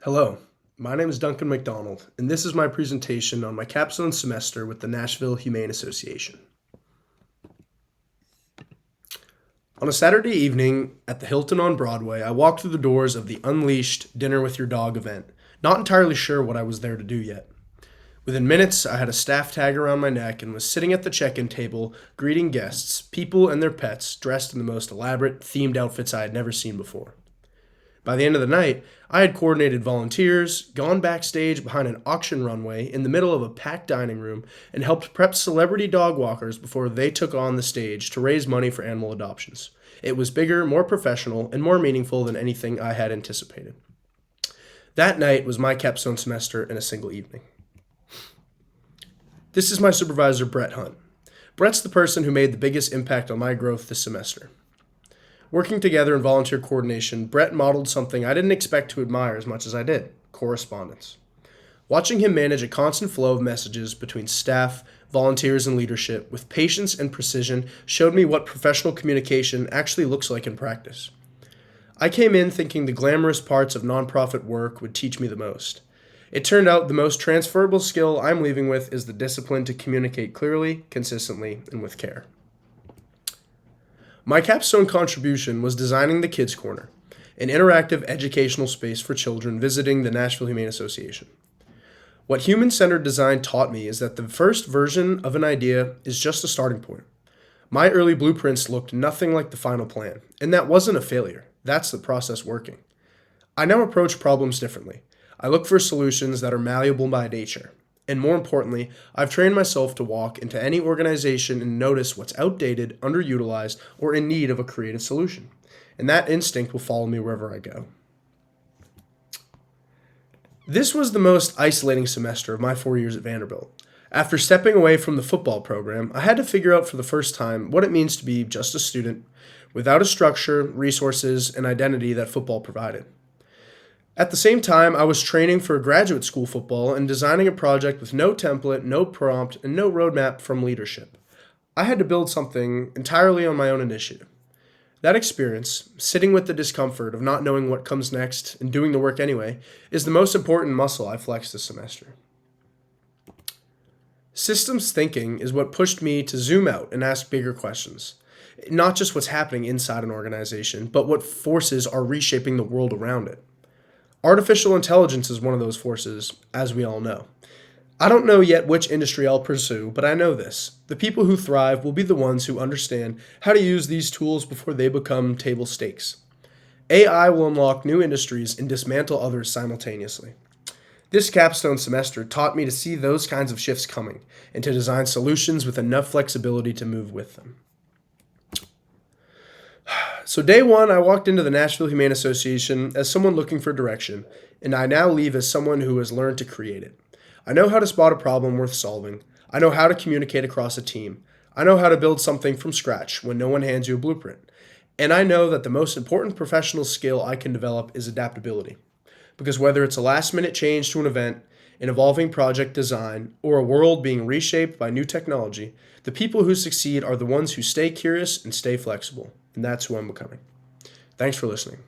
Hello, my name is Duncan MacDonald, and this is my presentation on my capstone semester with the Nashville Humane Association. On a Saturday evening at the Hilton on Broadway, I walked through the doors of the Unleashed Dinner with Your Dog event, not entirely sure what I was there to do yet. Within minutes, I had a staff tag around my neck and was sitting at the check-in table greeting guests, people and their pets, dressed in the most elaborate, themed outfits I had never seen before. By the end of the night, I had coordinated volunteers, gone backstage behind an auction runway in the middle of a packed dining room, and helped prep celebrity dog walkers before they took on the stage to raise money for animal adoptions. It was bigger, more professional, and more meaningful than anything I had anticipated. That night was my capstone semester in a single evening. This is my supervisor, Brett Hunt. Brett's the person who made the biggest impact on my growth this semester. Working together in volunteer coordination, Brett modeled something I didn't expect to admire as much as I did: correspondence. Watching him manage a constant flow of messages between staff, volunteers, and leadership with patience and precision showed me what professional communication actually looks like in practice. I came in thinking the glamorous parts of nonprofit work would teach me the most. It turned out the most transferable skill I'm leaving with is the discipline to communicate clearly, consistently, and with care. My capstone contribution was designing the Kids Corner, an interactive educational space for children visiting the Nashville Humane Association. What human-centered design taught me is that the first version of an idea is just a starting point. My early blueprints looked nothing like the final plan, and that wasn't a failure. That's the process working. I now approach problems differently. I look for solutions that are malleable by nature. And more importantly, I've trained myself to walk into any organization and notice what's outdated, underutilized, or in need of a creative solution. And that instinct will follow me wherever I go. This was the most isolating semester of my 4 years at Vanderbilt. After stepping away from the football program, I had to figure out for the first time what it means to be just a student without a structure, resources, and identity that football provided. At the same time, I was training for graduate school football and designing a project with no template, no prompt, and no roadmap from leadership. I had to build something entirely on my own initiative. That experience, sitting with the discomfort of not knowing what comes next and doing the work anyway, is the most important muscle I flexed this semester. Systems thinking is what pushed me to zoom out and ask bigger questions. Not just what's happening inside an organization, but what forces are reshaping the world around it. Artificial intelligence is one of those forces, as we all know. I don't know yet which industry I'll pursue, but I know this: the people who thrive will be the ones who understand how to use these tools before they become table stakes. AI will unlock new industries and dismantle others simultaneously. This capstone semester taught me to see those kinds of shifts coming and to design solutions with enough flexibility to move with them. So day one, I walked into the Nashville Humane Association as someone looking for direction, and I now leave as someone who has learned to create it. I know how to spot a problem worth solving. I know how to communicate across a team. I know how to build something from scratch when no one hands you a blueprint. And I know that the most important professional skill I can develop is adaptability. Because whether it's a last-minute change to an event, an evolving project design, or a world being reshaped by new technology, the people who succeed are the ones who stay curious and stay flexible. And that's who I'm becoming. Thanks for listening.